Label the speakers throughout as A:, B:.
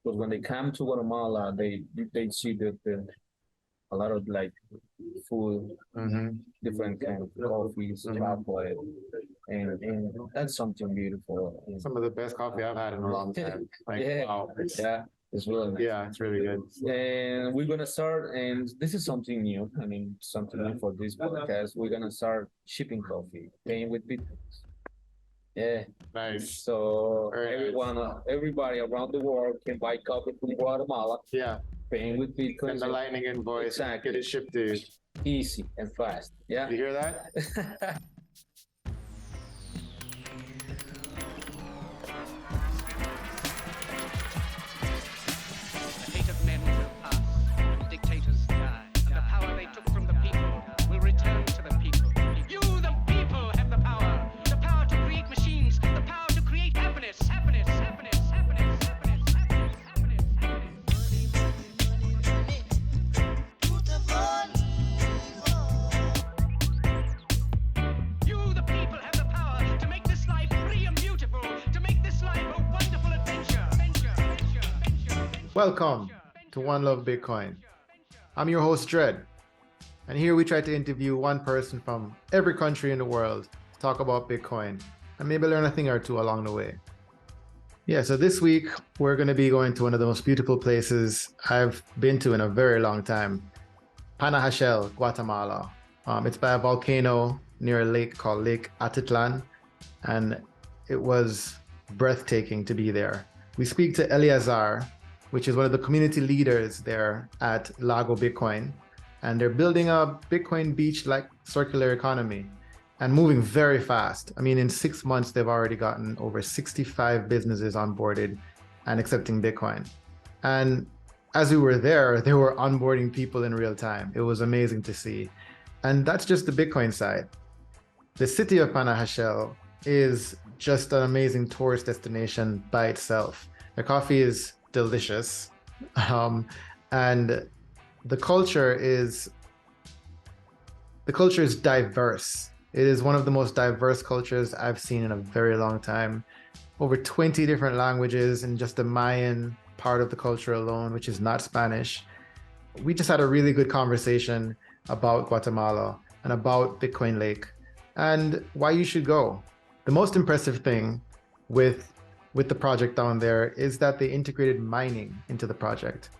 A: because when they come to Guatemala, they see a lot of like food, different kind of coffees, chocolate, and that's something beautiful.
B: Some of the best coffee I've had in a long time. Like,
A: Yeah,
B: wow.
A: yeah, it's really nice.
B: Yeah, it's really good.
A: And we're gonna start, and this is something new. I mean, something new for this podcast. We're gonna start shipping coffee, paying with Bitcoins. Yeah.
B: Nice.
A: So
B: Very nice.
A: everybody around the world can buy coffee from Guatemala,
B: Yeah.
A: paying with Bitcoins.
B: Send the lightning invoice.
A: Exactly.
B: Get it shipped to you.
A: Easy and fast. Yeah.
B: You hear that?
C: The hate of men will pass, and dictators die. And the power they took from the people will return to the people. You, the people, have the power. The power to create machines. The power to create happiness. Happiness, happiness, happiness, happiness, happiness, happiness, happiness. You, the people, have the power to make this life free and beautiful. To make this life a wonderful adventure.
B: Welcome to One Love Bitcoin. I'm your host, Dred. And here we try to interview one person from every country in the world to talk about Bitcoin and maybe learn a thing or two along the way. Yeah, so this week we're going to be going to one of the most beautiful places I've been to in a very long time, Panajachel, Guatemala. It's by a volcano near a lake called Lake Atitlan, and it was breathtaking to be there. We speak to Eliazar, which is one of the community leaders there at Lago Bitcoin, and they're building a Bitcoin beach-like circular economy and moving very fast. I mean, in 6 months, they've already gotten over 65 businesses onboarded and accepting Bitcoin. And as we were there, they were onboarding people in real time. It was amazing to see. And that's just the Bitcoin side. The city of Panajachel is just an amazing tourist destination by itself. The coffee is delicious, and the culture is diverse. It is one of the most diverse cultures I've seen in a very long time. Over 20 different languages in just the Mayan part of the culture alone, which is not Spanish. We just had a really good conversation about Guatemala and about Bitcoin Lake and why you should go. The most impressive thing with the project down there is that they integrated mining into the project.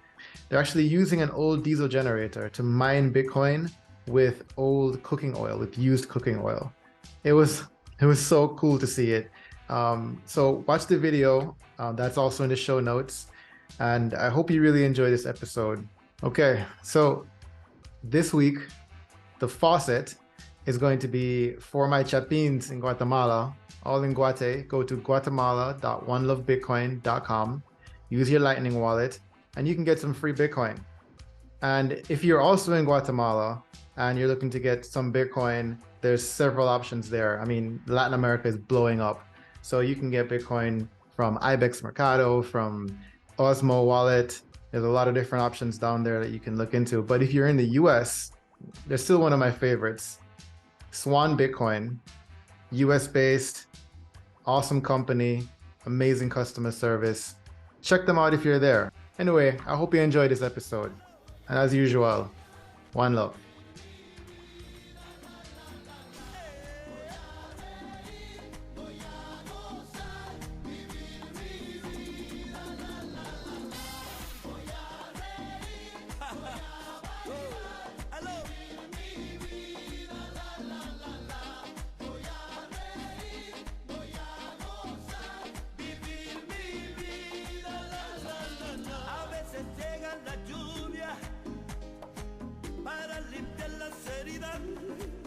B: They're actually using an old diesel generator to mine Bitcoin with old cooking oil, with used cooking oil. It was so cool to see it. So watch the video. That's also in the show notes. And I hope you really enjoy this episode. Okay, so this week, the faucet is going to be for my chapins in Guatemala. All in Guate, go to guatemala.onelovebitcoin.com, use your Lightning wallet, and you can get some free Bitcoin. And if you're also in Guatemala and you're looking to get some Bitcoin, there's several options there. I mean, Latin America is blowing up. So you can get Bitcoin from Ibex Mercado, from Osmo Wallet. There's a lot of different options down there that you can look into. But if you're in the US, there's still one of my favorites, Swan Bitcoin, US-based, awesome company, amazing customer service. Check them out if you're there. Anyway, I hope you enjoyed this episode. And as usual, one love.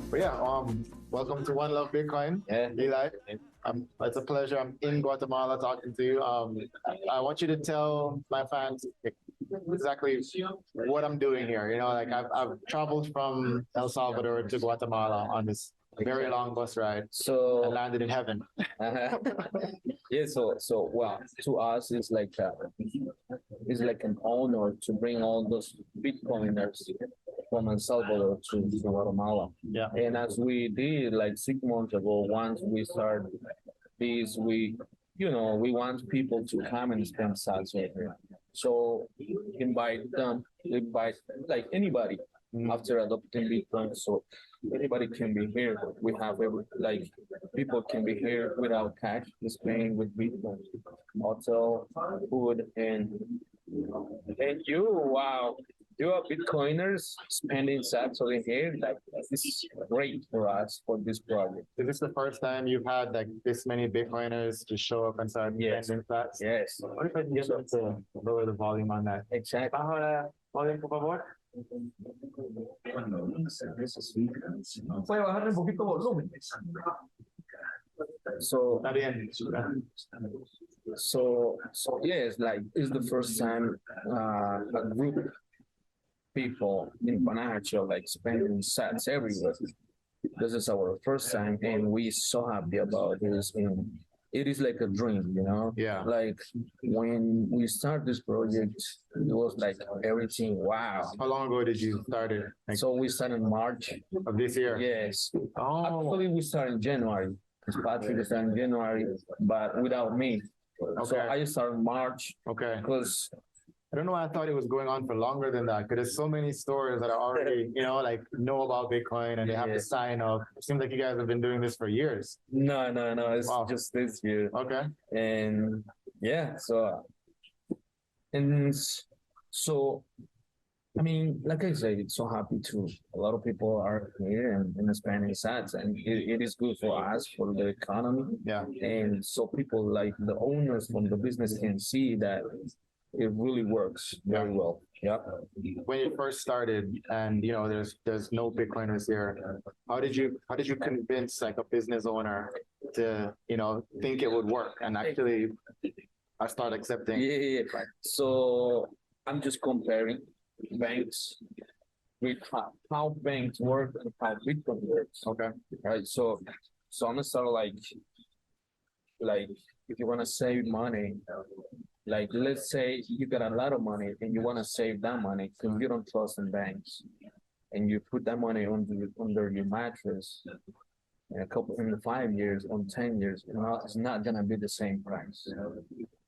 B: But yeah, welcome to One Love Bitcoin.
A: Yeah.
B: Eli. It's a pleasure. I'm in Guatemala talking to you. I want you to tell my fans exactly what I'm doing here. You know, like I've traveled from El Salvador to Guatemala on this very long bus ride.
A: So
B: I landed in heaven.
A: yeah, so well, to us it's like an honor to bring all those Bitcoiners from El Salvador to Guatemala.
B: Yeah.
A: And as we did like 6 months ago, once we start this, we want people to come and spend Saturday here. So invite like anybody after adopting Bitcoin. So anybody can be here. We have like people can be here without cash, just paying with Bitcoin, hotel, food, and you, wow, you are Bitcoiners spending Saturday here. Like this is great for us for this project.
B: Is this the first time you've had like this many Bitcoiners to show up and start
A: Yes.
B: spending flats?
A: Yes,
B: What if I can get them to lower the volume on that?
A: exactly.
B: Bajo la volume, por favor.
D: Puede bajarle un poquito volumen.
A: So
B: Está bien.
A: so yes, like it's the first time a group of people in Panajachel like spending sats everywhere. This is our first time, and we so happy about this. And it is like a dream, you know.
B: Yeah.
A: Like when we start this project, it was like everything. Wow.
B: How long ago did you start it? Like,
A: So we started in March.
B: of this year?
A: Yes.
B: Oh,
A: Actually, we started in January. Because Patrick started in January, but without me. So
B: Okay.
A: I started in March
B: okay.
A: because
B: I don't know why I thought it was going on for longer than that. Because there's so many stores that are already, like know about Bitcoin and they have
A: Yeah.
B: to sign up. It seems like you guys have been doing this for years.
A: no, it's
B: Wow.
A: just this year.
B: Okay.
A: And yeah, and so I mean, like I said, it's so happy to a lot of people are here and spending sats, and it is good for us for the economy.
B: Yeah.
A: And so people like the owners from the business can see that it really works very well. Yeah.
B: When you first started and there's no Bitcoiners here, how did you convince like a business owner to, think it would work and actually start accepting?
A: Yeah. So I'm just comparing banks with how banks work and how Bitcoin works.
B: Okay.
A: Right. So I'm gonna start like if you want to save money, like let's say you got a lot of money and you want to save that money because you don't trust in banks, and you put that money under your mattress. In 5 years, on 10 years, it's not gonna be the same price.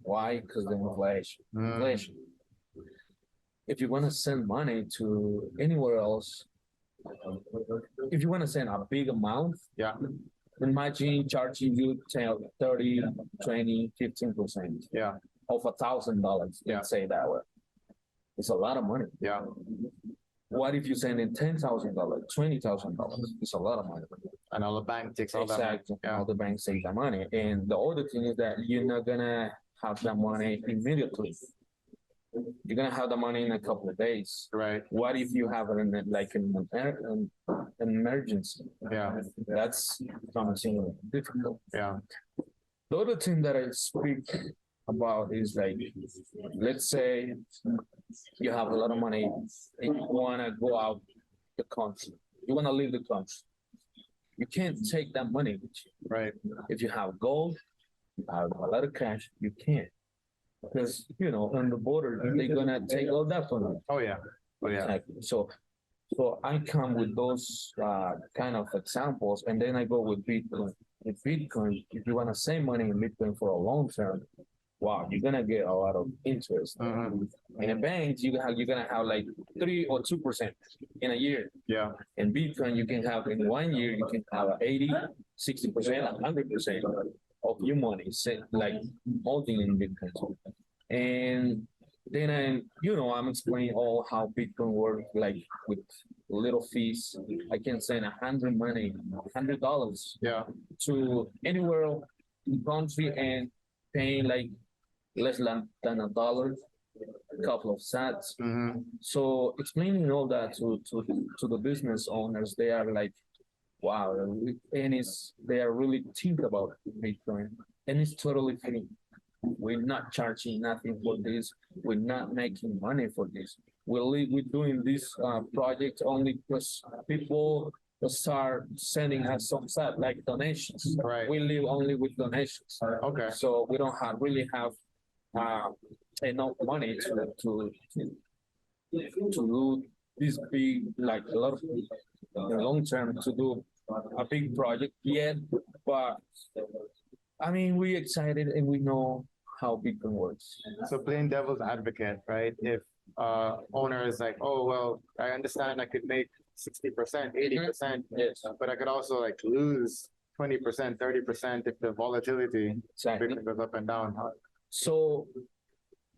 A: Why? Because the inflation. Inflation. If you want to send money to anywhere else, if you want to send a big amount,
B: Yeah.
A: imagine charging you 10, 30, 20, 15%
B: Yeah.
A: of $1,000.
B: Yeah.
A: Let's say that way. It's a lot of money.
B: Yeah.
A: What if you send in $10,000, $20,000? It's a lot of money.
B: And all the bank takes all
A: Exactly.
B: that money.
A: All the banks take that money. And the other thing is that you're not gonna have that money immediately. You're gonna have the money in a couple of days.
B: Right.
A: What if you have an emergency?
B: Yeah.
A: That's something difficult.
B: Yeah.
A: The other thing that I speak about is like, let's say you have a lot of money and you wanna go out the country. You wanna leave the country. You can't take that money with you.
B: Right.
A: If you have gold, you have a lot of cash, you can't. Because, on the border, they're gonna take all that from you.
B: Oh yeah. Oh yeah.
A: Exactly. So I come with those kind of examples, and then I go with Bitcoin. With Bitcoin, if you want to save money in Bitcoin for a long term, wow, you're gonna get a lot of interest.
B: Mhm.
A: In a bank, you're gonna have like 3 or 2% in a year.
B: Yeah.
A: In Bitcoin, you can have in 1 year, you can have 80, 60%, 100% of your money like holding in Bitcoin. And then I'm explaining all how Bitcoin works, like with little fees. I can send $100
B: Yeah.
A: to anywhere in the country and paying like less than $1, a couple of sats.
B: Mm-hmm.
A: So explaining all that to the business owners, they are like, wow, and they are really think about Bitcoin, and it's totally free. We're not charging nothing for this. We're not making money for this. We're doing this project only because people start sending us some stuff like donations.
B: Right.
A: We live only with donations.
B: Okay.
A: So we don't really have enough money to do this big, like a lot of long term to do a big project yet. But I mean, we're excited and we know how Bitcoin works.
B: So playing devil's advocate, right? If owner is like, oh well, I understand I could make 60%, 80%,
A: Yes,
B: but I could also like lose 20%, 30% if the volatility
A: exactly.
B: Bitcoin goes up and down.
A: So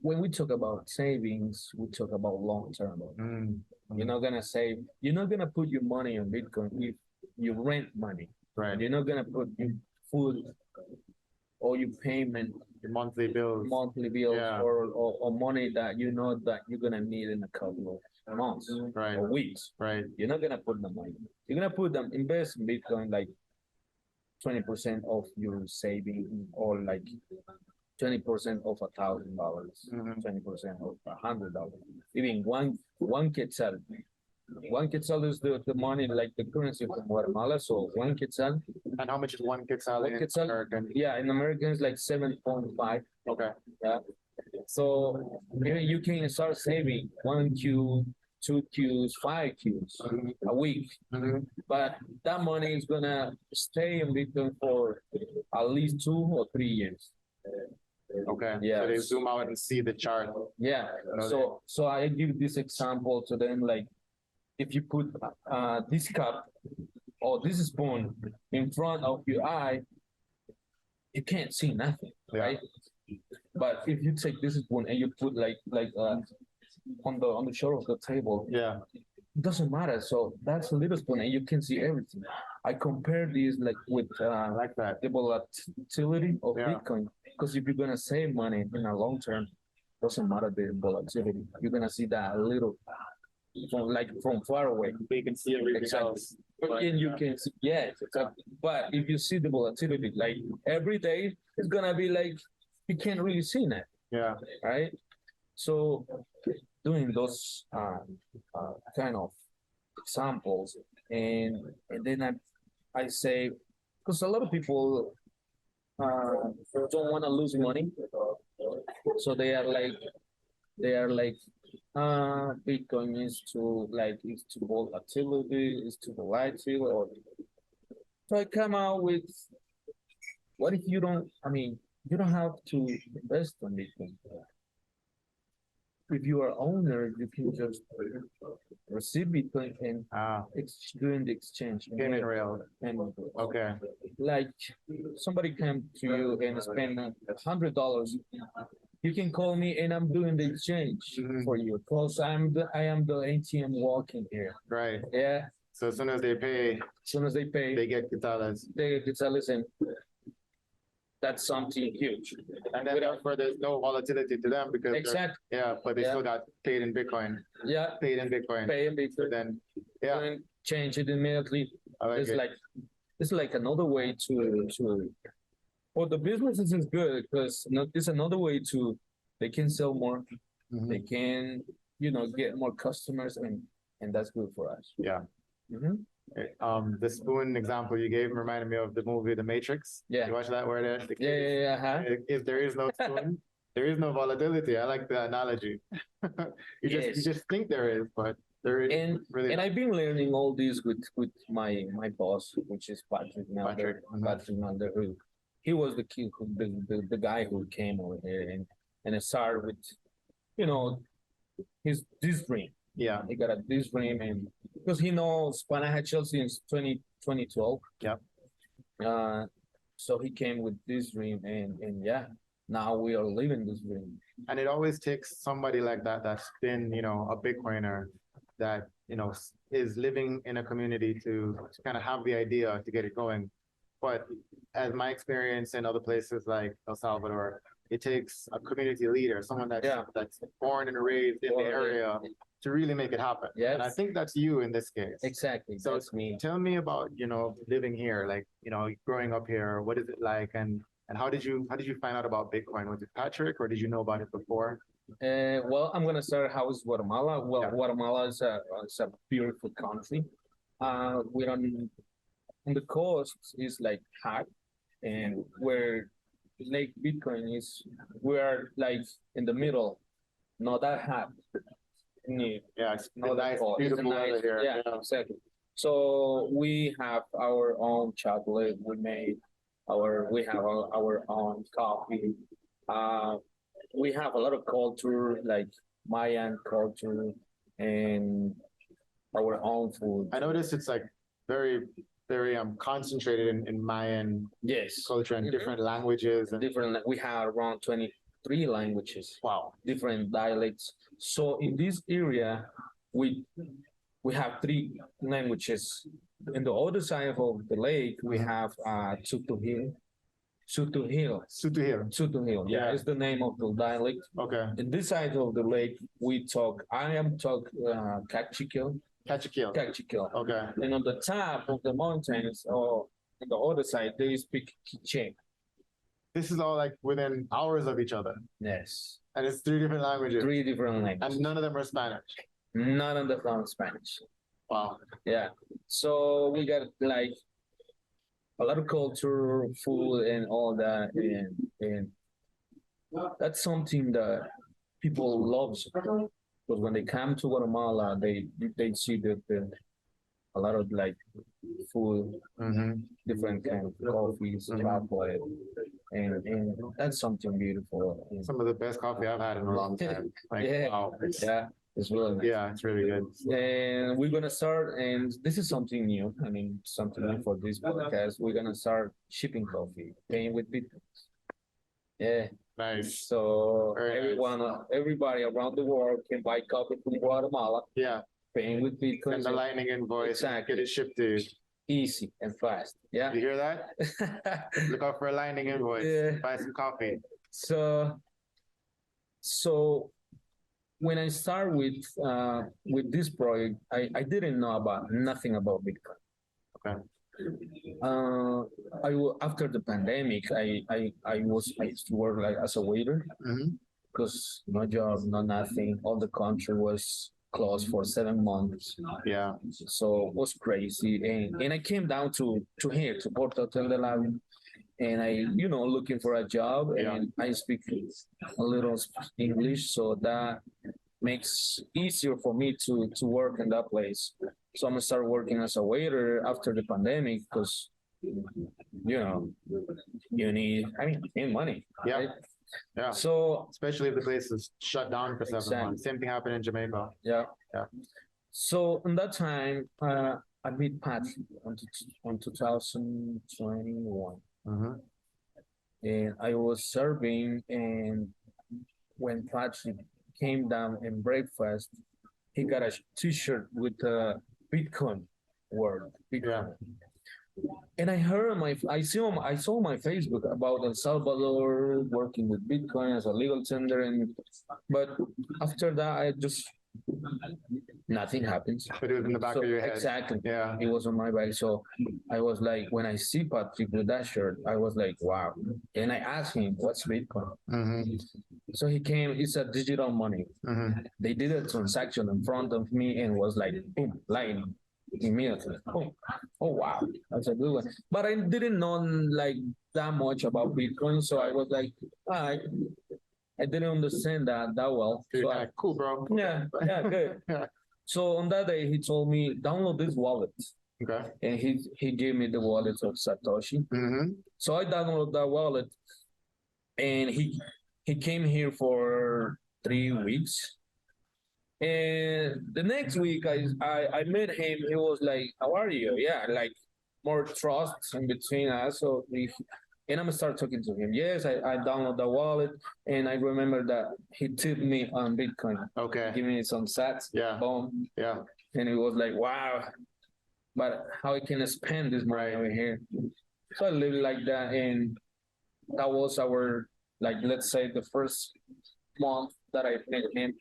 A: when we talk about savings, we talk about long term. You're not gonna save. You're not gonna put your money on Bitcoin if you rent money.
B: Right.
A: You're not gonna put your food or your payment,
B: Your monthly bills. Yeah.
A: or money that you know that you're gonna need in a couple of months
B: Right.
A: or weeks.
B: Right.
A: You're not gonna put the money. You're gonna put them invest in Bitcoin like 20% of your saving or like 20% of $1,000, 20% of $100. Even one quetzal. One quetzal is the money like the currency from Guatemala. So one quetzal.
B: And how much is one quetzal
A: One
B: in
A: quetzal,
B: American?
A: yeah, in American it's like 7.5.
B: Okay.
A: Yeah. So you can start saving 1Q, 2Qs, 5Qs a week. But that money is gonna stay in Bitcoin for at least 2 or 3 years.
B: Okay.
A: Yeah.
B: So they zoom out and see the chart.
A: Yeah. So I give this example to them, like if you put this cup or this spoon in front of your eye, you can't see nothing, right? But if you take this spoon and you put like on the shoulder of the table,
B: Yeah.
A: it doesn't matter. So that's a little spoon and you can see everything. I compare this like with
B: Like that.
A: the volatility of
B: Yeah.
A: Bitcoin, because if you're gonna save money in a long term, doesn't matter the volatility. You're gonna see that a little from far away.
B: We can see everything
A: Exactly.
B: else.
A: And you can see, yeah, exactly. But if you see the volatility, like every day, it's gonna be like you can't really see that,
B: Yeah.
A: right? So doing those kind of examples, and then I say, because a lot of people don't want to lose money, so they are like Bitcoin is too volatility, is too volatile, or so I come out with what if you don't? I mean, you don't have to invest in Bitcoin. If you are owner, you can just receive Bitcoin and doing the exchange.
B: Payment rail.
A: And
B: Okay.
A: like somebody came to you and spend $100, you can call me and I'm doing the exchange for you, because I am the ATM walking here.
B: Right.
A: Yeah.
B: So as soon as they pay, they get quetzales.
A: They get listen. That's something huge.
B: And then therefore there's no volatility to them because
A: Exactly.
B: but they still got paid in Bitcoin.
A: Yeah.
B: Paid in Bitcoin.
A: Pay in Bitcoin.
B: Then
A: And change it immediately. It's like another way to for the businesses is good, because it's another way to they can sell more, they can get more customers, and that's good for us.
B: Yeah. The spoon example you gave reminded me of the movie The Matrix.
A: Yeah.
B: You watch that where the
A: Yeah.
B: if there is no spoon, there is no volatility. I like the analogy. you just think there is, but there is really
A: and
B: not.
A: I've been learning all this with my boss, which is Patrick Melder. Patrick Melder, who he was the kid who the guy who came over here and it started with this dream.
B: Yeah.
A: He got this dream, and because he knows Panajachel since 2012.
B: Yep.
A: So he came with this dream, and yeah, now we are living this dream.
B: And it always takes somebody like that that's been, a Bitcoiner that, is living in a community to kind of have the idea to get it going. But as my experience in other places like El Salvador, it takes a community leader, someone that's born and raised in the area to really make it happen.
A: Yes.
B: And I think that's you in this case.
A: Exactly.
B: So
A: that's me.
B: Tell me about, living here, like, growing up here, what is it like? And how did you find out about Bitcoin? Was it Patrick, or did you know about it before?
A: Well, I'm gonna start how is Guatemala. Well,
B: Yeah.
A: Guatemala is a beautiful country. We're on the coast is like hot, and where Lake Bitcoin is, we are like in the middle, not that hot.
B: Yeah, it's
A: Not that
B: nice,
A: cold. It's
B: beautiful weather here.
A: Yeah, exactly. So we have our own chocolate. We have our own coffee. Uh, we have a lot of culture, like Mayan culture, and our own food.
B: I noticed it's like very, very concentrated in Mayan
A: Yes,
B: culture and different languages and
A: different. We have around 23 languages,
B: wow.
A: different dialects. So in this area, we we have three languages. In the other side of the lake, we have Tutuhil. Tutuhil.
B: Sutuhil.
A: Tutuhil, yeah,
B: Yeah.
A: it's the name of the dialect.
B: Okay.
A: In this side of the lake, I am talk Kachikil.
B: Kachikil.
A: Kachikil.
B: Okay.
A: And on the top of the mountains, or on the other side, they speak Kiche.
B: This is all like within hours of each other.
A: Yes.
B: And it's three different languages.
A: Three different languages.
B: And none of them are Spanish.
A: None of them are Spanish.
B: Wow.
A: Yeah. So we got like a lot of culture, food, and all that, and that's something that people love. Because when they come to Guatemala, they see the a lot of like food, different kind of coffees, chocolate, and that's something beautiful. And
B: Some of the best coffee I've had in a long time. Like,
A: yeah,
B: wow.
A: yeah, it's really nice.
B: Yeah, it's really good.
A: And we're gonna start, and this is something new. I mean, something new for this podcast. We're gonna start shipping coffee, paying with Bitcoins. Yeah.
B: Nice.
A: So
B: Very nice.
A: everybody around the world can buy coffee from Guatemala,
B: Yeah.
A: paying with Bitcoins.
B: Send the lightning invoice.
A: Exactly.
B: Get it shipped to you.
A: Easy and fast. Yeah.
B: You hear that? Look out for a lightning invoice.
A: Yeah.
B: Buy some coffee.
A: So when I start with this project, I didn't know about nothing about Bitcoin.
B: Okay.
A: After the pandemic, I used to work like as a waiter because no job, no nothing. All the country was closed for 7 months.
B: Yeah.
A: So it was crazy, and I came down to here to Port Hotel de Lago, and I looking for a job, and I speak a little English, so that makes easier for me to work in that place. So I'm gonna start working as a waiter after the pandemic because you need money.
B: Yeah.
A: Right?
B: Yeah.
A: So
B: especially if the place is shut down for 7 months. Same thing happened in Jamaica.
A: yeah.
B: Yeah.
A: So in that time, I met Patrick on 2021, and I was serving, and when Patrick came down in breakfast, he got a T-shirt with a Bitcoin word. Bitcoin.
B: Yeah.
A: And I saw my Facebook about El Salvador working with Bitcoin as a legal tender, but after that I just nothing happens.
B: But it was in the back of your head.
A: Exactly.
B: Yeah.
A: It was on my back. So I was like, when I see Patrick with that shirt, I was like, wow. And I asked him, what's Bitcoin? So he came, it's a digital money. They did a transaction in front of me and was like, boom, lightning. Immediately. Oh wow, that's a good one. But I didn't know like that much about Bitcoin, so I was like, I didn't understand that well.
B: So like, cool, bro.
A: Yeah, good. So on that day, he told me download this wallet.
B: Okay.
A: And he gave me the wallet of Satoshi. So I downloaded that wallet, and he came here for 3 weeks. And the next week, I met him. He was like, "How are you?" Yeah, like more trust in between us. So and I'm gonna start talking to him. Yes, I download the wallet, and I remember that he tipped me on Bitcoin.
B: Okay.
A: Give me some sats.
B: Yeah.
A: Boom.
B: Yeah.
A: And it was like, wow. But how I can spend this money over here? So I lived like that, and that was our, like, let's say the first month that I met him.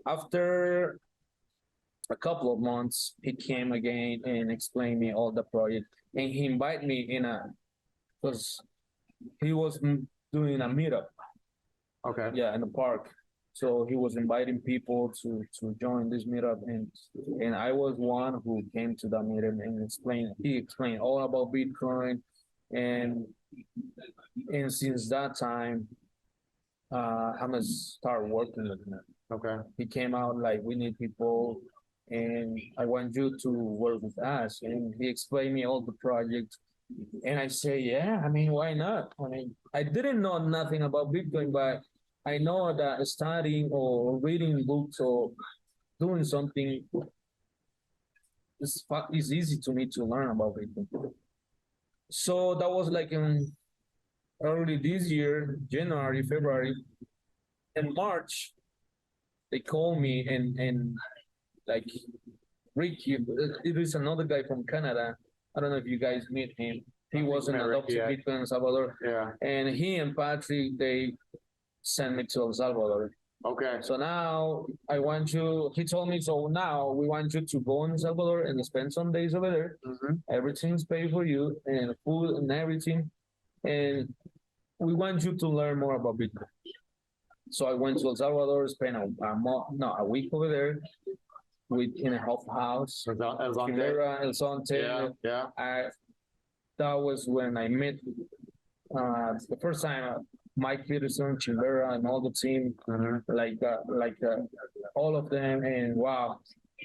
A: After a couple of months, he came again and explained me all the project, and he invited me because he was doing a meetup.
B: Okay.
A: Yeah, in the park. So he was inviting people to join this meetup, and I was one who came to that meetup and he explained all about Bitcoin, and since that time, I'm gonna start working with him.
B: Okay.
A: He came out like, we need people, and I want you to work with us. And he explained me all the projects, And I say, yeah, I mean, why not? I mean, I didn't know nothing about Bitcoin, but I know that studying or reading books or doing something is easy to me to learn about Bitcoin. So that was like in early this year, January, February. In March, they called me and like Ricky, it is another guy from Canada. I don't know if you guys meet him. He was an adopted Bitcoin in El Salvador.
B: Yeah.
A: And he and Patrick, they sent me to El Salvador.
B: Okay.
A: So now he told me, so now we want you to go in El Salvador and spend some days over there. Everything's paid for you and food and everything. And we want you to learn more about Bitcoin. So I went to El Salvador, spent a week over there in a half house. El Zonte.
B: Yeah.
A: That was when I met the first time Mike Peterson, Chimera, and all the team, all of them, and wow,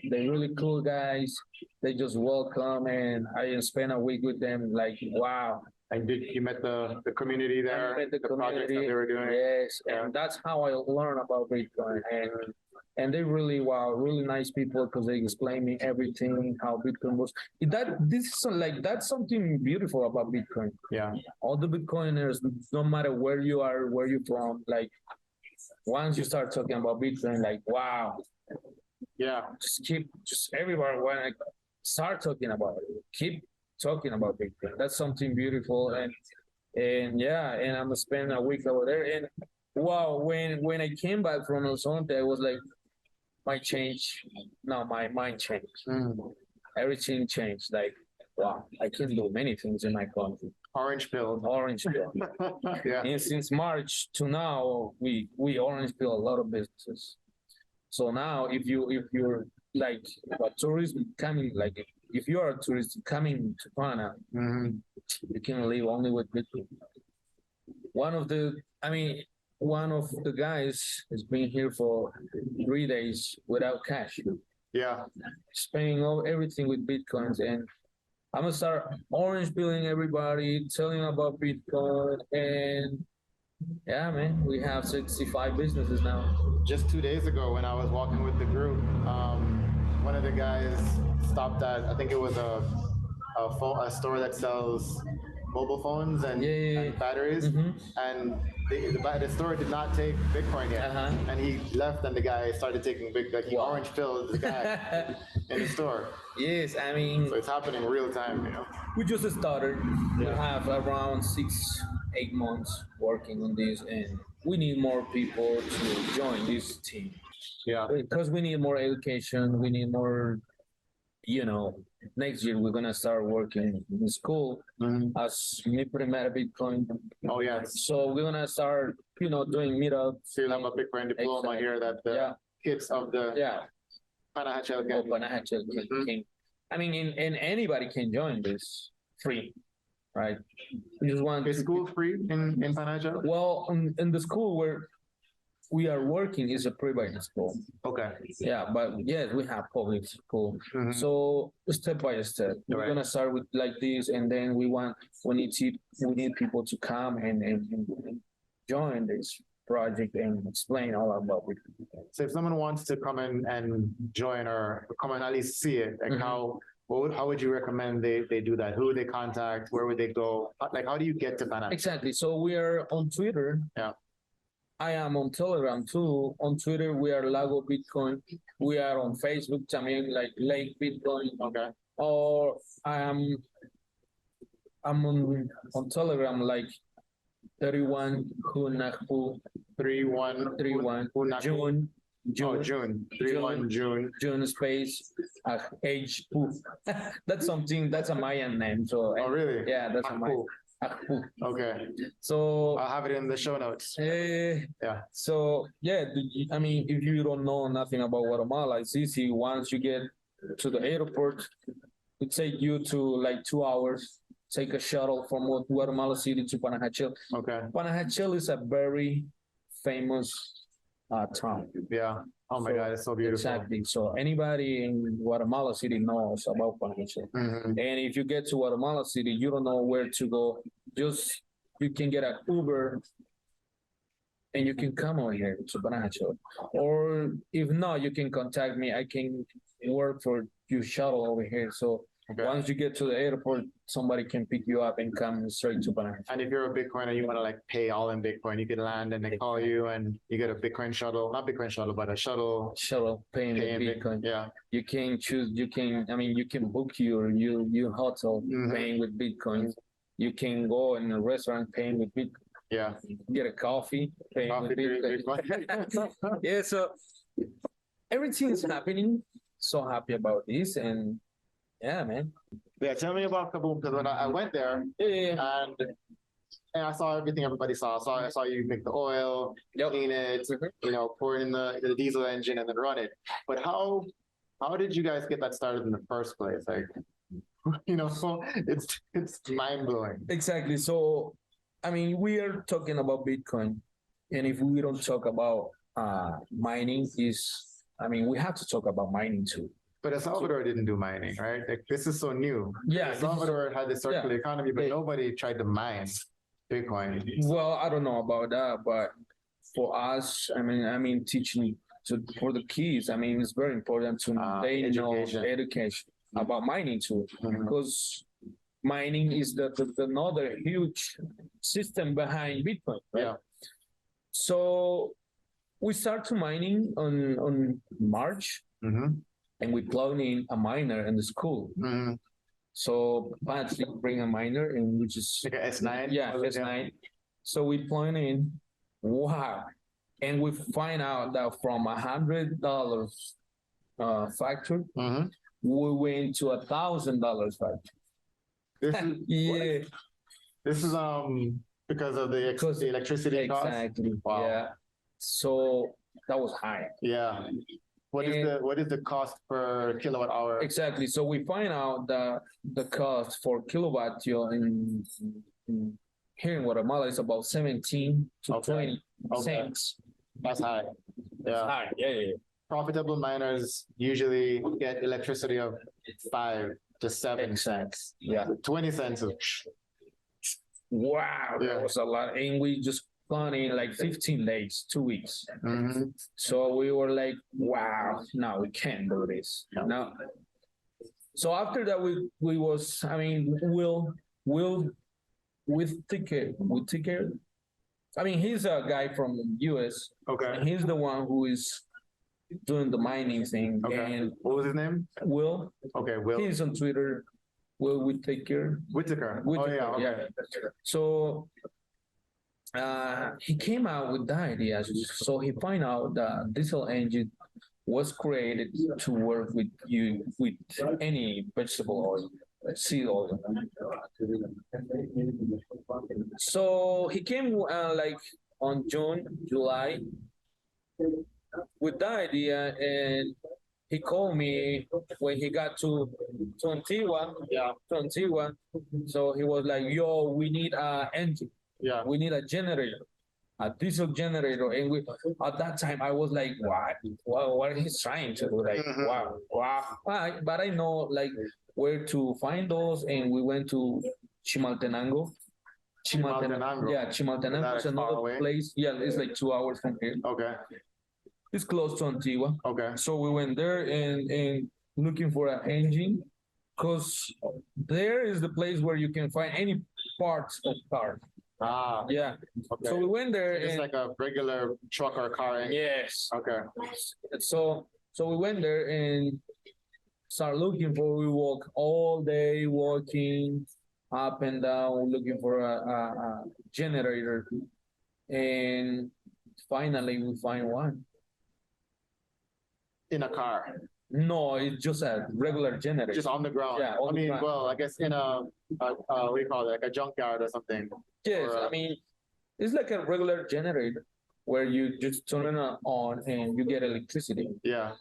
A: they're really cool guys. They just welcome, and I spent a week with them. Like wow.
B: And you met the community there,
A: I met the
B: projects that they were doing?
A: Yes, and that's how I learned about Bitcoin. And they really nice people because they explain me everything, how Bitcoin works. That's something beautiful about Bitcoin.
B: Yeah.
A: All the Bitcoiners, no matter where you are, where you're from, like once you start talking about Bitcoin, like wow.
B: Yeah.
A: Just everybody when I start talking about it, keep talking about Bitcoin. That's something beautiful, and I'm gonna spend a week over there. And wow, when I came back from El Zonte, I was like, my mind changed. Everything changed. Like wow, I can do many things in my country.
B: Orange pill.
A: Yeah. And since March to now, we orange pill a lot of businesses. So now, if you're like a tourist coming, like if you are a tourist coming to Pana, you can live only with Bitcoin. One of the guys has been here for 3 days without cash.
B: Yeah.
A: Spending everything with Bitcoins, and I'm gonna start orange billing everybody, telling about Bitcoin, and yeah, man, we have 65 businesses now.
B: Just 2 days ago, when I was walking with the group, one of the guys stopped at, I think it was a store that sells mobile phones and batteries, and the store did not take Bitcoin yet, and he left, and the guy started taking he orange filled the guy in the store.
A: Yes, I mean,
B: so it's happening real time, you know.
A: We just started. We have around 6-8 months working on this, and we need more people to join this team.
B: Yeah,
A: because we need more education. We need more. Next year we're gonna start working in school as Mi Primera Bitcoin.
B: Oh yeah.
A: So we're gonna start, doing meetups.
B: So you'll have a Bitcoin diploma here that the kids of the Panajachel
A: can. I mean, and anybody can join this free, right? You just want.
B: Is school free in Panajachel?
A: Well, in the school where we are working is a private school.
B: Okay.
A: Yeah, but yes, we have public school. So step by step, we're gonna start with like this, and then we need people to come and join this project and explain all about it.
B: So if someone wants to come in and join or come and at least see it, like how would you recommend they do that? Who would they contact? Where would they go? Like, how do you get to Panajachel?
A: Exactly. So we are on Twitter.
B: Yeah.
A: I am on Telegram too. On Twitter, we are Lago Bitcoin. We are on Facebook, like Lake Bitcoin.
B: Okay.
A: Or I'm on Telegram, like 31 Hunahpu. 31 June.
B: June. 31 June.
A: June space H poof. That's a Mayan name. So
B: really?
A: Yeah, that's a Mayan.
B: Okay.
A: So
B: I'll have it in the show notes.
A: Yeah. So I mean, if you don't know nothing about Guatemala, it's easy. Once you get to the airport, it takes you to like 2 hours. Take a shuttle from Guatemala City to Panajachel.
B: Okay.
A: Panajachel is a very famous town.
B: Yeah. Oh my God, it's so beautiful.
A: Exactly. So anybody in Guatemala City knows about Panajachel.
B: Mhm.
A: And if you get to Guatemala City, you don't know where to go. Just you can get an Uber and you can come over here to Panajachel. Or if not, you can contact me. I can work for you shuttle over here. So
B: Okay.
A: once you get to the airport, somebody can pick you up and come straight to Panajachel.
B: And if you're a Bitcoiner, you want to like pay all in Bitcoin, you can land and they call you and you get a Bitcoin shuttle, not Bitcoin shuttle, but a shuttle.
A: Shuttle paying with Bitcoin.
B: Yeah.
A: You can choose. You can book your hotel
B: Mhm.
A: paying with Bitcoin. You can go in a restaurant paying with Bitcoin.
B: Yeah.
A: Get a coffee paying
B: Coffee
A: with Bitcoin.
B: Bitcoin.
A: Yeah, so everything is happening. So happy about this, and yeah, man.
B: Yeah, tell me about Kaboom, because when I went there
A: Yeah.
B: and I saw everything everybody saw. I saw you make the oil,
A: Yep.
B: clean it, pour it in the diesel engine and then run it. But how did you guys get that started in the first place? Like, so it's mind blowing.
A: Exactly. So, we are talking about Bitcoin, and if we don't talk about mining, we have to talk about mining too.
B: But El Salvador didn't do mining, right? Like this is so new.
A: Yeah,
B: El Salvador had the circular economy, but
A: Yeah.
B: nobody tried to mine Bitcoin.
A: Well, I don't know about that, but for us, teaching for the kids, it's very important to they know education about mining too,
B: Mhm.
A: because mining is the another huge system behind Bitcoin, right?
B: Yeah.
A: So we start to mining on March,
B: Mm-hmm.
A: and we plug in a miner in the school.
B: Mm-hmm.
A: So Patrick bring a miner, and we just
B: Like a S9?
A: Yeah, S9. So we plug in, wow, and we find out that from $100 factor,
B: Mm-hmm.
A: we went to $1,000 factor.
B: This is
A: Yeah,
B: this is because of the electricity cost.
A: exactly.
B: Wow.
A: Yeah, so that was high.
B: Yeah. What is the cost per kilowatt hour?
A: Exactly. So we find out that the cost for kilowatt in here in Guatemala is about 17 to 20 cents.
B: That's high. Yeah.
A: High. Yeah.
B: Profitable miners usually get electricity of 5 to 7 cents.
A: Yeah.
B: 20 cents is
A: Wow,
B: Yeah.
A: that was a lot. And we just planned in like 15 days, 2 weeks.
B: mm-hmm.
A: So we were like, wow, no, we can't do this. No. So after that, we take care. He's a guy from the US.
B: Okay.
A: And he's the one who is doing the mining thing.
B: Okay.
A: And
B: What was his name?
A: Will.
B: Okay, Will.
A: He's on Twitter. Will we take care?
B: Whitaker.
A: Whitaker,
B: Oh, yeah. Okay.
A: yeah. So he came out with the idea. So he found out that diesel engine was created to work with any vegetable oil, seed oil. So he came on June, July with the idea, and he called me when he got to Antigua.
B: Yeah.
A: To Antigua. So he was like, "Yo, we need an engine.
B: Yeah.
A: We need a generator, a diesel generator." And at that time, I was like, what he's trying to do? Like,
B: Mhm.
A: wow. But I know where to find those, and we went to Chimaltenango.
B: Chimaltenango.
A: Yeah, Chimaltenango is another place. Yeah, it's like 2 hours from here.
B: Okay.
A: It's close to Antigua.
B: Okay.
A: So we went there and looking for an engine, because there is the place where you can find any parts of car.
B: Ah.
A: Yeah.
B: Okay.
A: So we went there.
B: It's like a regular truck or car engine.
A: Yes.
B: Okay.
A: So we went there and started looking for. We walk all day, walking up and down, looking for a generator, and finally we find one.
B: In a car.
A: No, it's just a regular generator.
B: Just on the ground.
A: Yeah, on the ground.
B: Well, I guess in a what do you call it? Like a junkyard or something.
A: Yes,
B: Or,
A: it's like a regular generator where you just turn it on and you get electricity.
B: Yeah.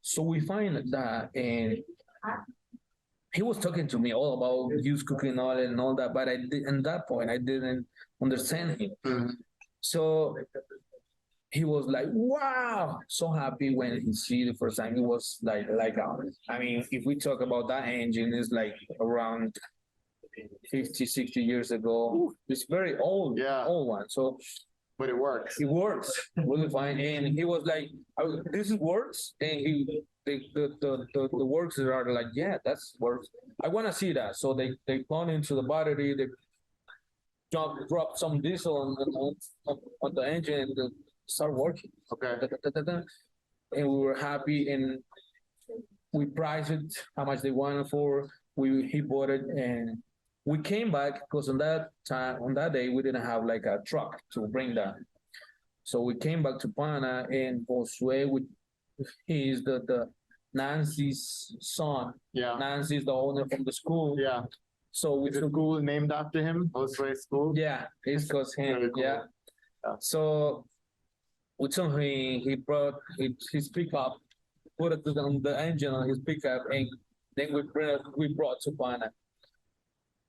A: So we find that, and he was talking to me all about used cooking oil and all that, but at that point I didn't understand him.
B: Mhm.
A: So he was like, wow, so happy when he see the first time. It was I mean, if we talk about that engine, it's like around 50, 60 years ago. It's very old, old one. So
B: But it works.
A: it works really fine. And he was like, this is works. And the works are like, yeah, that's works. I want to see that. So they plug into the battery, they drop some diesel on the engine and start working.
B: Okay.
A: And we were happy and we priced it how much they wanted for. He bought it and we came back because on that day we didn't have like a truck to bring that. So we came back to Pana and Josue, he is the Nancy's son.
B: Yeah.
A: Nancy's the owner from the school.
B: Yeah.
A: So we
B: Is the
A: took,
B: school named after him? Josue School?
A: yeah, it's because him.
B: Really cool.
A: Yeah. So we told him he brought his pickup, put it on the engine on his pickup, and then we brought to Pana.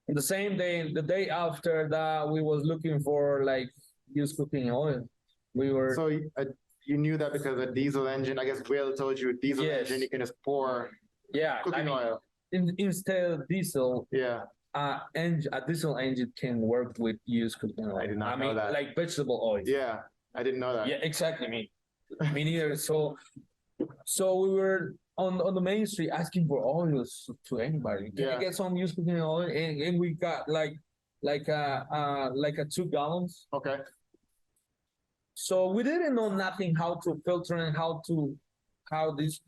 A: The same day, the day after that, we was looking for like used cooking oil. We were
B: So you knew that because a diesel engine, I guess Will told you, diesel
A: Yes.
B: engine, you can just pour
A: yeah.
B: cooking oil.
A: Instead of diesel,
B: Yeah.
A: a diesel engine can work with used cooking oil.
B: I did not know
A: mean,
B: that.
A: like vegetable oil.
B: Yeah. I didn't know that.
A: Yeah, exactly. Me neither. So we were on the main street asking for oils to anybody. Can
B: Yeah.
A: you get some used cooking oil? And we got like a 2 gallons.
B: Okay.
A: So we didn't know nothing how to filter and how this.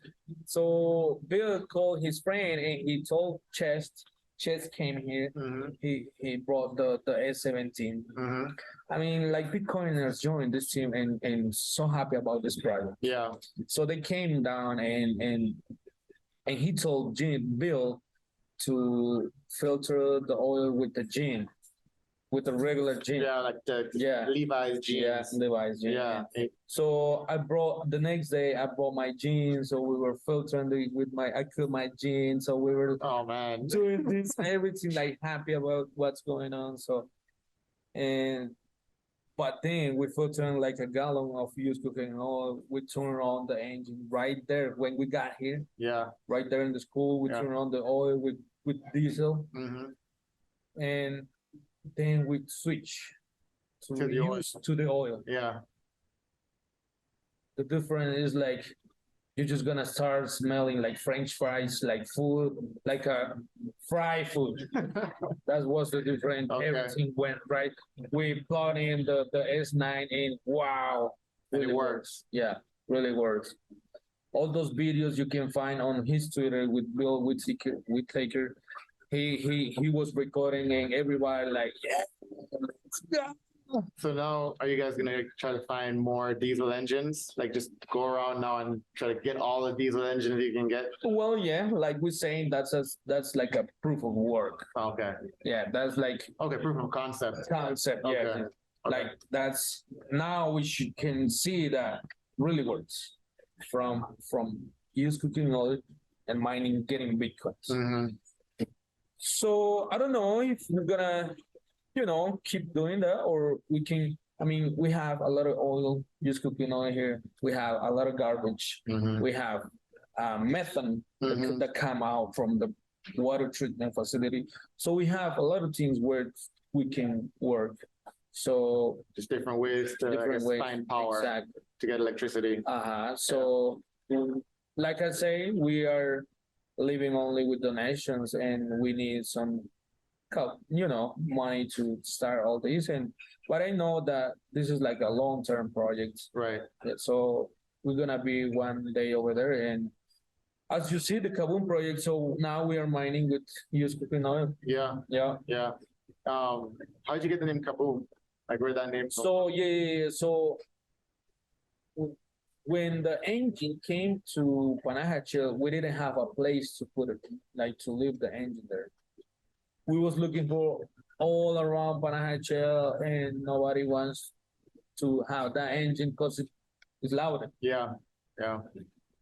A: So Bill called his friend and he told Chest. Chest came here.
B: Mm-hmm.
A: He brought the S17.
B: Mm-hmm.
A: I mean, like Bitcoiners joined this team and so happy about this project.
B: Yeah.
A: So they came down and he told Bill to filter the oil with the gin, with the regular gin.
B: Yeah, like the
A: Yeah.
B: Levi's jeans.
A: Yeah, Levi's gin.
B: Yeah.
A: So the next day I brought my jeans. So we were filtering I killed my jeans. So we were
B: Oh man.
A: doing this, everything like happy about what's going on. So, but then we filtered like a gallon of used cooking oil. We turned on the engine right there when we got here,
B: Yeah.
A: right there in the school. We turned on the oil with diesel,
B: Mm-hmm.
A: and then we switch
B: To the oil.
A: to the oil.
B: Yeah.
A: The difference is like you're just gonna start smelling like French fries, like food, like a fried food. That was the difference.
B: Okay.
A: Everything went right. We plugged in the S9 and wow,
B: And it
A: really
B: works.
A: Yeah, really works. All those videos you can find on his Twitter with Bill Whittaker. He was recording and everybody like, yeah, let's go.
B: So now, are you guys gonna try to find more diesel engines? Like just go around now and try to get all the diesel engines you can get?
A: Well, yeah, like we're saying, that's like a proof of work.
B: Okay.
A: Yeah, that's like
B: Okay, proof of concept.
A: concept. Yeah,
B: Okay.
A: like that's now can see that really works from used cooking oil and mining, getting bitcoins.
B: Mm-hmm.
A: So I don't know if we're gonna, keep doing that or we can. I mean, we have a lot of oil, used cooking oil here. We have a lot of garbage.
B: Mm-hmm.
A: We have methane
B: Mhm.
A: that come out from the water treatment facility. So we have a lot of things where we can work. So
B: Just different ways to I
A: different
B: guess,
A: ways.
B: find power
A: Exactly.
B: to get electricity.
A: So like I say, we are living only with donations and we need some money to start all this. But I know that this is like a long-term project.
B: Right.
A: Yeah, so we're gonna be one day over there, and as you see, the Kaboom project. So now we are mining with used cooking oil.
B: Yeah.
A: Yeah.
B: Yeah. How'd you get the name Kaboom? Like where that name from?
A: So yeah. So when the engine came to Panajachel, we didn't have a place to put it, like to leave the engine there. We was looking for all around Panajachel, and nobody wants to have that engine because it's louder.
B: Yeah. Yeah.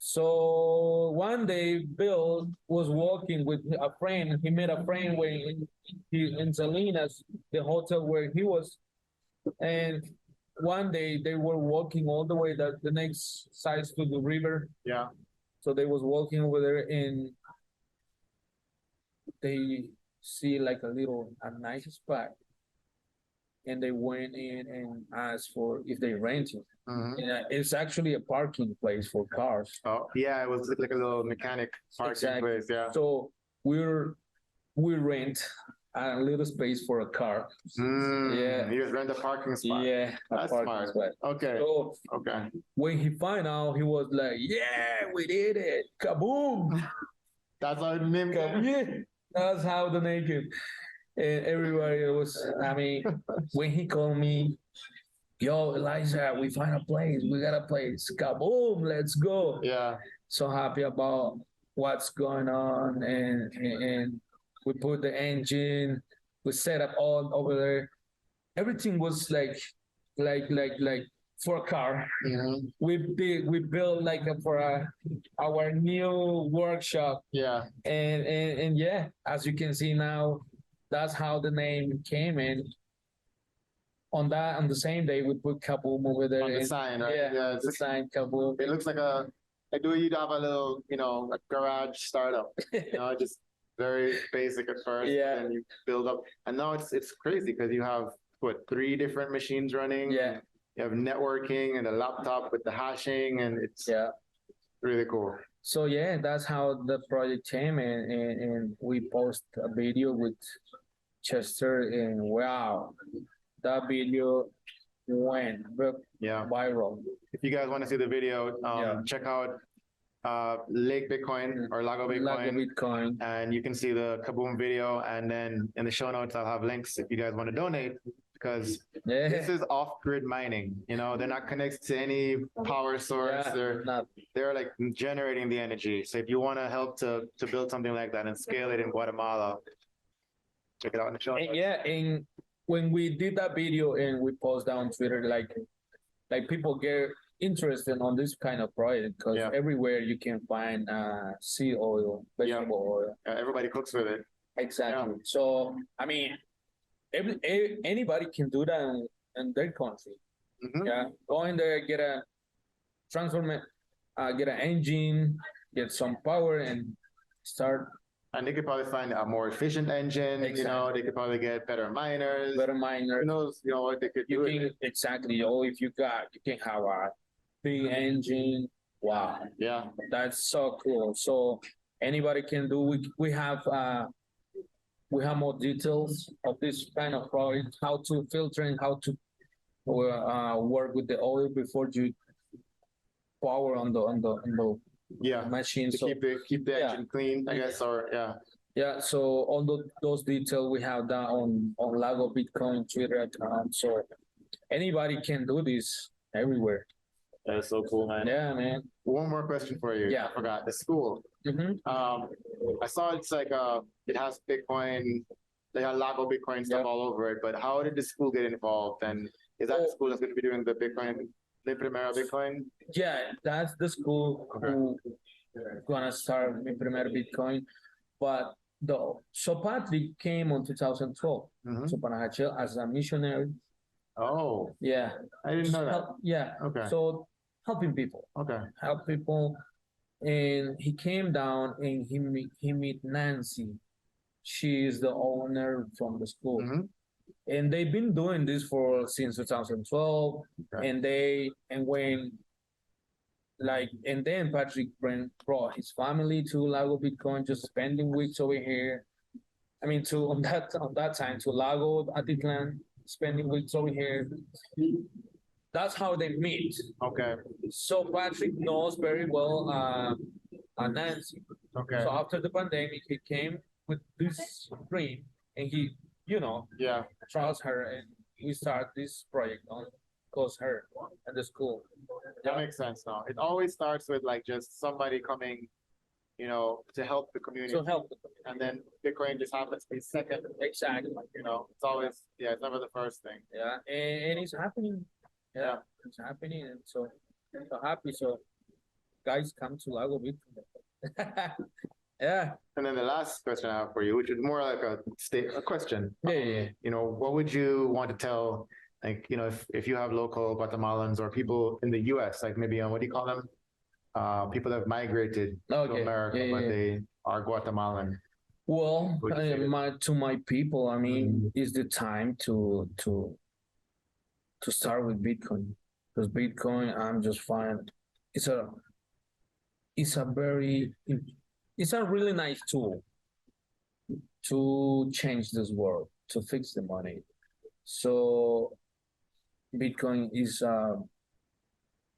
A: So one day, Bill was walking with a friend. He met a friend when in Salinas, the hotel where he was, and one day they were walking all the way the next side to the river.
B: Yeah.
A: So they was walking over there and they see like a nice spot, and they went in and asked for if they rent it.
B: Mhm.
A: And it's actually a parking place for cars.
B: Oh, yeah, it was like a little mechanic parking
A: Exactly.
B: place. Yeah.
A: So we rent a little space for a car. Yeah.
B: You just rent a parking spot.
A: Yeah, a
B: That's
A: parking
B: smart.
A: spot.
B: Okay.
A: So
B: Okay.
A: when he found out, he was like, "Yeah, we did it! Kaboom!
B: That's how it named
A: Kaboom!" Yeah, that's how the name came. And everybody was. I mean, when he called me, "Yo, Eliazar, we find a place. We got a place. Kaboom! Let's go!"
B: Yeah.
A: So happy about what's going on, and we put the engine, we set up all over there. Everything was like for a car.
B: Mhm.
A: We built like our new workshop,
B: Yeah.
A: and yeah, as you can see now, that's how the name came in. On the same day, we put Kaboom over there.
B: On the
A: and-
B: sign, right?
A: Yeah,
B: Yeah, it's
A: the sign Kaboom.
B: It looks like you'd have a little, a garage startup, just very basic at first,
A: Yeah.
B: and then you build up. And now it's crazy because you have three different machines running.
A: Yeah.
B: You have networking and a laptop with the hashing, and it's
A: Yeah.
B: really cool.
A: So yeah, that's how the project came, and we post a video with Chester, and wow, that video went
B: Yeah.
A: viral.
B: If you guys want to see the video,
A: Yeah.
B: check out Lake Bitcoin or Lago Bitcoin.
A: Lago Bitcoin.
B: And you can see the Kaboom video. And then in the show notes, I'll have links if you guys want to donate, because
A: Yeah.
B: this is off-grid mining. They're not connected to any power source.
A: Yeah,
B: They're like generating the energy. So if you want to help to build something like that and scale it in Guatemala, check it out in the show notes.
A: And yeah, and when we did that video and we post that on Twitter, like people get interested on this kind of project, because
B: Yeah.
A: everywhere you can find seed oil, vegetable oil.
B: Everybody cooks with it.
A: Exactly. So I mean, anybody can do that in their country.
B: Mhm.
A: Yeah, go in there, get a transformer, get an engine, get some power, and start
B: And they could probably find a more efficient engine.
A: Exactly.
B: They could probably get better miners.
A: better miner.
B: Who knows? What they could
A: You
B: do.
A: can exactly. Oh, if you can have a big engine. Wow,
B: Yeah.
A: that's so cool. So anybody can do. We have more details of this kind of project, how to filter and how to work with the oil before you power on the
B: Yeah.
A: machine.
B: To
A: So
B: keep the
A: Yeah.
B: engine clean, I guess, or yeah.
A: yeah, so all those details we have that on Lago Bitcoin Twitter account. So anybody can do this everywhere.
B: That's so cool, man.
A: Yeah, man.
B: One more question for you.
A: Yeah.
B: I forgot. The school.
A: Hmm.
B: I saw it's like it has Bitcoin, they have Lago Bitcoin stuff
A: Yeah.
B: all over it, but how did the school get involved? And is that the
A: Oh.
B: school that's going to be doing the Bitcoin, the Primera Bitcoin?
A: Yeah, that's the school who gonna start Mi Primer Bitcoin. But so Patrick came on 2012
B: Mhm.
A: to Panajachel as a missionary.
B: Oh,
A: Yeah.
B: I didn't know that.
A: Yeah.
B: Okay.
A: So helping people.
B: Okay.
A: Help people, and he came down and he meet Nancy. She is the owner from the school,
B: Mhm.
A: and they've been doing this for since 2012.
B: Okay.
A: And then Patrick brought his family to Lago Bitcoin, just spending weeks over here. I mean, on that time to Lago Atitlan, spending weeks over here. That's how they meet.
B: Okay.
A: So Patrick knows very well Nancy.
B: Okay.
A: So after the pandemic, he came with this dream, and he,
B: Yeah.
A: trusts her, and we start this project on cause her at the school.
B: That makes sense now. It always starts with like just somebody coming, to help the community.
A: So help.
B: And then Bitcoin just happens to be second.
A: Exactly.
B: It's always, it's never the first thing.
A: Yeah, and it's happening.
B: Yeah.
A: It's happening, and so happy. So guys, come to Lago Bitcoin. Yeah.
B: And then the last question I have for you, which is more like a question.
A: Yeah.
B: What would you want to tell Like, you know, if you have local Guatemalans or people in the US, like maybe, what do you call them? People that have migrated to
A: Okay.
B: America,
A: Yeah,
B: but
A: yeah.
B: they are Guatemalan.
A: Well,
B: Would you say that?
A: to my people, I mean, it's the time to start with Bitcoin, because Bitcoin, I'm just fine. It's a it's a very it's a really nice tool to change this world, to fix the money. So Bitcoin is a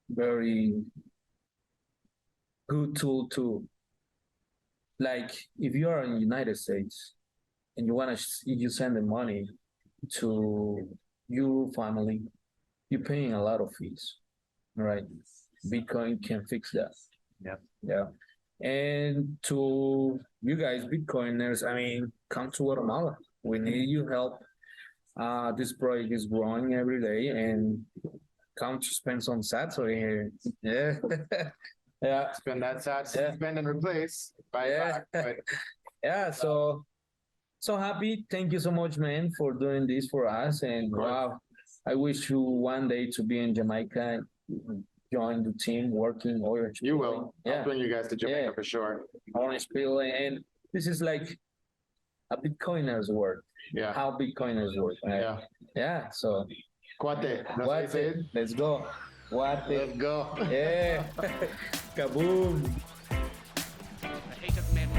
A: very good tool to, like, if you are in the United States and you send the money to your family, you're paying a lot of fees, right? Bitcoin can fix that.
B: Yeah.
A: Yeah. And to you guys, Bitcoiners, I mean, come to Guatemala. We need your help. This project is growing every day, and come to spend some Saturday here. Yeah. Yeah.
B: Spend that sad,
A: Yeah.
B: spend and replace. Buy
A: Yeah.
B: back. But
A: Yeah. So happy. Thank you so much, man, for doing this for us. And wow, I wish you one day to be in Jamaica, join the team, working or
B: you will. I'll
A: Yeah.
B: bring you guys to Jamaica
A: Yeah.
B: for sure.
A: Orange peel, and this is like a Bitcoiner's work.
B: Yeah.
A: How Bitcoiners work. Right?
B: Yeah.
A: Yeah. So
B: Cuate. That's what I
A: what?
B: said.
A: Let's go. What?
B: Let's go.
A: Yeah. Kaboom.
C: The hate of men